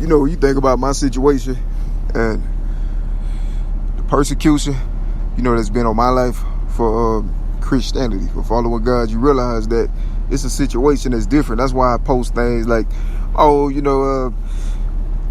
you think about my situation and the persecution, that's been on my life for Christianity, for following God. You realize that it's a situation that's different. That's why I post things like,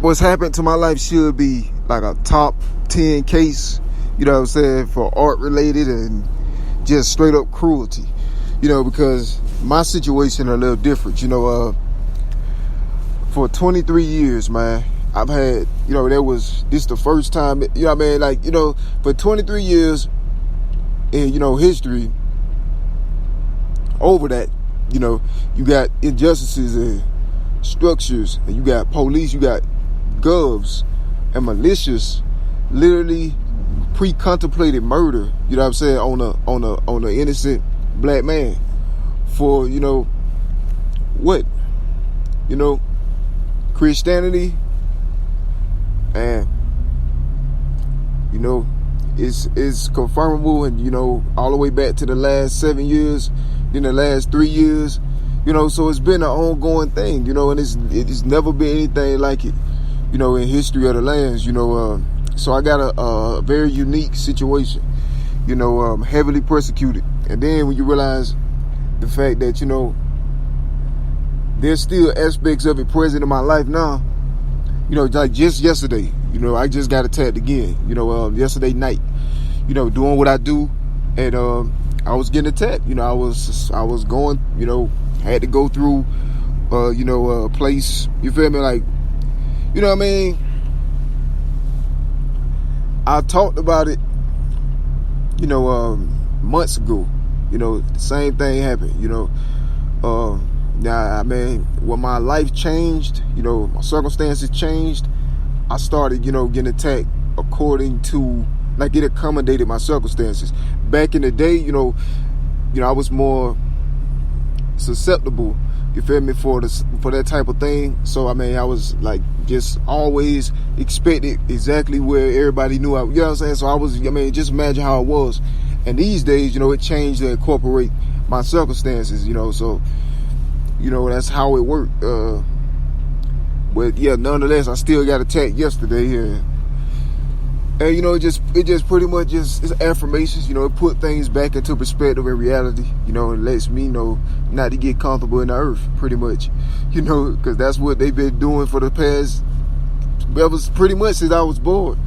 what's happened to my life should be like a top 10 case, for art related and just straight up cruelty, because my situation a little different. For 23 years, man, I've had, this the first time, for 23 years in, history, over that, you got injustices and structures, and you got police, you got govs and militias literally pre-contemplated murder, on a innocent black man for, what? Christianity, and it's confirmable, and all the way back to the last 7 years, then the last 3 years, so it's been an ongoing thing, and it's never been anything like it, in history of the lands, so I got a very unique situation, heavily persecuted. And then when you realize the fact that, there's still aspects of it present in my life now, like just yesterday, I just got attacked again, yesterday night, doing what I do, and I was getting attacked. I was going, had to go through, a place, you feel me, like, what I mean? I talked about it, months ago, the same thing happened, now, when my life changed, my circumstances changed, I started, getting attacked according to, like, it accommodated my circumstances. Back in the day, I was more susceptible, you feel me, for that type of thing. So, I was, like, just always expected exactly where everybody knew I, you know what I'm saying? So I was, just imagine how it was. And these days, it changed to incorporate my circumstances, so, that's how it worked. But yeah, nonetheless, I still got attacked yesterday here. And it just pretty much it's affirmations, it put things back into perspective and reality, it lets me know not to get comfortable in the earth, pretty much, because that's what they've been doing for the past, pretty much since I was born,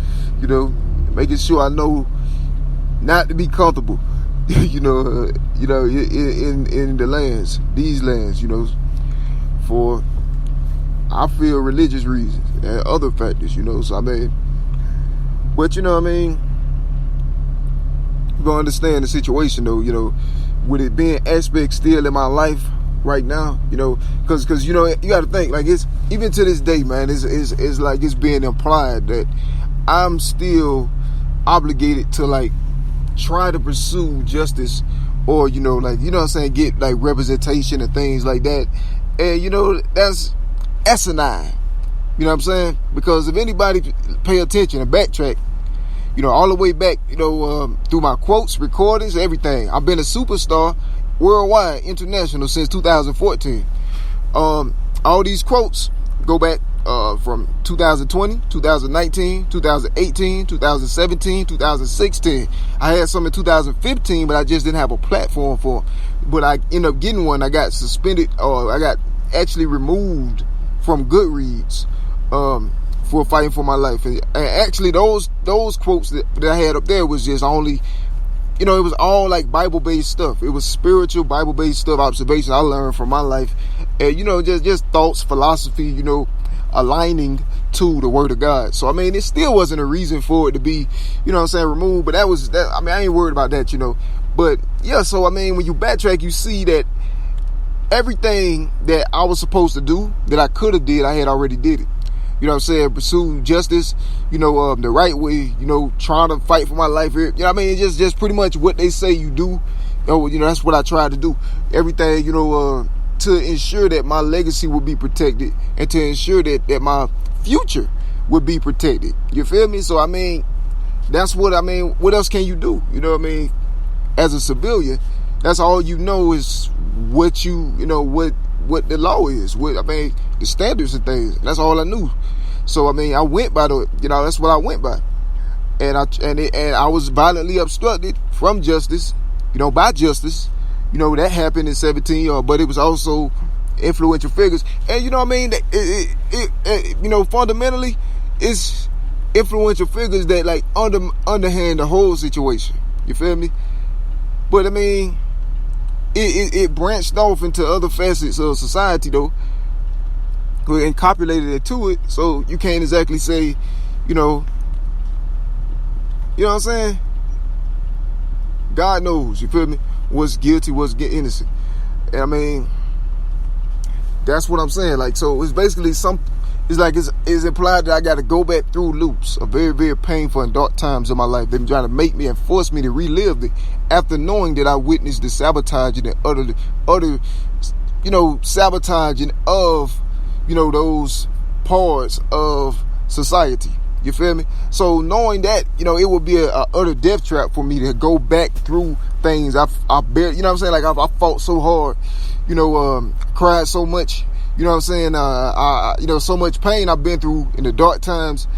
making sure I know not to be comfortable, in the lands, these lands, for, I feel, religious reasons and other factors, so but you gonna understand the situation though, with it being aspects still in my life right now, because you got to think, like, it's even to this day, man, it's like it's being implied that I'm still obligated to, like, try to pursue justice, or like, what I'm saying, get, like, representation and things like that. And that's asinine, you know what I'm saying? Because if anybody pay attention and backtrack, all the way back, through my quotes, recordings, everything, I've been a superstar worldwide, international, since 2014. All these quotes go back from 2020, 2019, 2018, 2017, 2016. I had some in 2015, but I just didn't have a platform for them. But I ended up getting one. I got suspended, or I got actually removed from Goodreads for fighting for my life. And actually, those quotes that I had up there was just only, it was all like Bible-based stuff. It was spiritual, Bible-based stuff, observations I learned from my life. And, just thoughts, philosophy, aligning to the word of God. So, it still wasn't a reason for it to be, removed. But I ain't worried about that, But, yeah, so, when you backtrack, you see that everything that I was supposed to do, that I could have did, I had already did it. Pursue justice, the right way, trying to fight for my life here. It's just pretty much what they say you do. That's what I tried to do. Everything, to ensure that my legacy will be protected, and to ensure that my future would be protected. You feel me? So, that's what, what else can you do? As a civilian, that's all is what what the law is, the standards and things. That's all I knew. So I mean, I went by that's what I went by. And I was violently obstructed from justice, by justice. That happened in 17, but it was also influential figures. And fundamentally, it's influential figures that like underhand the whole situation. You feel me? But I mean, it branched off into other facets of society though, and copulated it to it. So you can't exactly say, you know what I'm saying? God knows, you feel me? What's guilty, what's innocent. And I mean, that's what I'm saying. Like, so it's basically it's implied that I got to go back through loops of very, very painful and dark times of my life. They've been trying to make me and force me to relive it after knowing that I witnessed the sabotaging and utter sabotaging of, those parts of society. You feel me? So knowing that, it would be a utter death trap for me to go back through things I barely, you know what I'm saying? Like I fought so hard, cried so much, you know what I'm saying? So much pain I've been through in the dark times,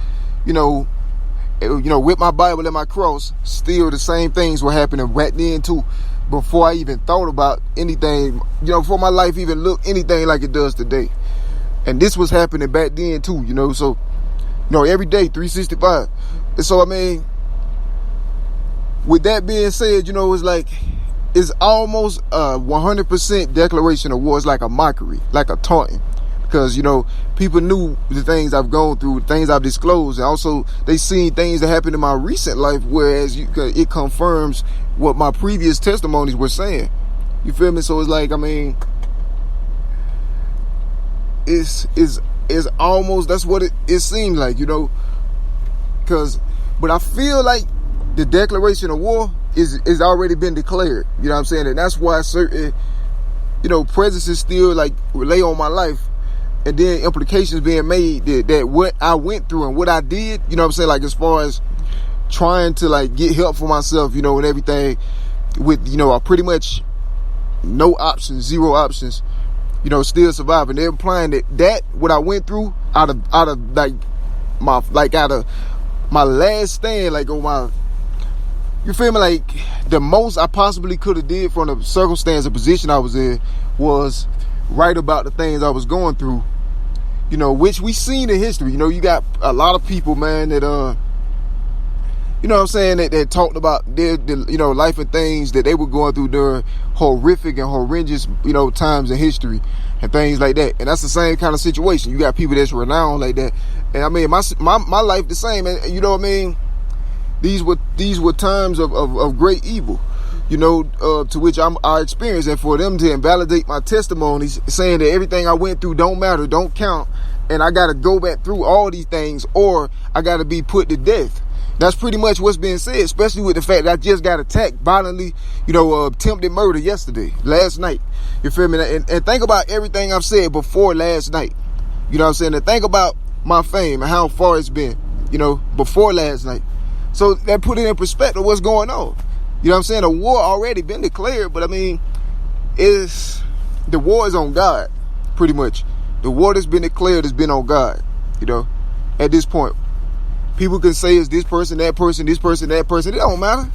with my Bible and my cross, still the same things were happening back then too, before I even thought about anything, before my life even looked anything like it does today. And this was happening back then too, so every day, 365. And so, I mean, with that being said, it's like, it's almost a 100% declaration of war. It's like a mockery, like a taunting. Because, people knew the things I've gone through, the things I've disclosed. And also, they seen things that happened in my recent life, whereas it confirms what my previous testimonies were saying. You feel me? So it's like, I mean, it's almost, that's what it seemed like, but I feel like the declaration of war is already been declared, you know what I'm saying? And that's why certain, presences still like relay on my life, and then implications being made that what I went through and what I did, you know what I'm saying? Like as far as trying to like get help for myself, and everything with, pretty much no options, zero options, still surviving. They're implying that what I went through out of my last stand, like on my, you feel me? Like the most I possibly could have did from the circumstance or position I was in was write about the things I was going through, which we seen in history. You got a lot of people, man, that you know what I'm saying, that talked about their life and things that they were going through during horrific and horrendous, times in history and things like that. And that's the same kind of situation. You got people that's renowned like that. And I mean, my life the same. And you know what I mean? These were times of great evil, to which I experienced. And for them to invalidate my testimonies, saying that everything I went through don't matter, don't count, and I got to go back through all these things, or I got to be put to death. That's pretty much what's being said, especially with the fact that I just got attacked violently, attempted murder last night. You feel me? And think about everything I've said before last night. You know what I'm saying? And think about my fame and how far it's been, before last night. So that put it in perspective what's going on. You know what I'm saying? The war already been declared, but I mean, the war is on God, pretty much. The war that's been declared has been on God, at this point. People can say it's this person, that person, this person, that person. It don't matter.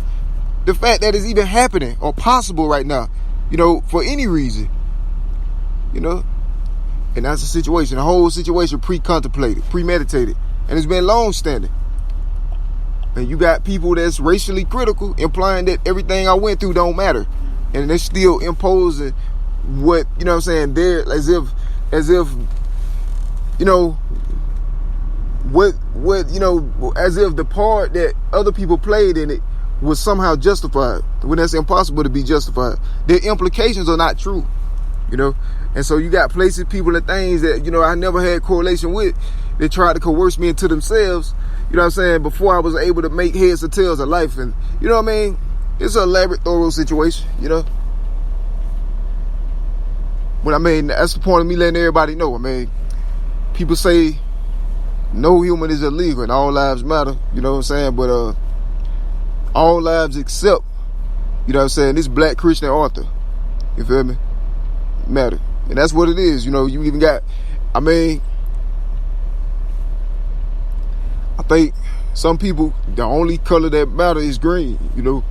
The fact that it's even happening or possible right now, for any reason, and that's the situation. The whole situation pre-contemplated, premeditated, and it's been long-standing. And you got people that's racially critical, implying that everything I went through don't matter, and they're still imposing what, I'm saying, they're as if as if the part that other people played in it was somehow justified, when that's impossible to be justified. Their implications are not true, and so you got places, people, and things that I never had correlation with. They tried to coerce me into themselves, you know what I'm saying, before I was able to make heads or tails of life. And you know what I mean, it's an elaborate, thorough situation, but I mean, that's the point of me letting everybody know. I mean, people say no human is illegal and all lives matter, you know what I'm saying? But all lives except, this black Christian author, you feel me, matter. And that's what it is, you even got, I mean, think some people, the only color that matter is green, you know.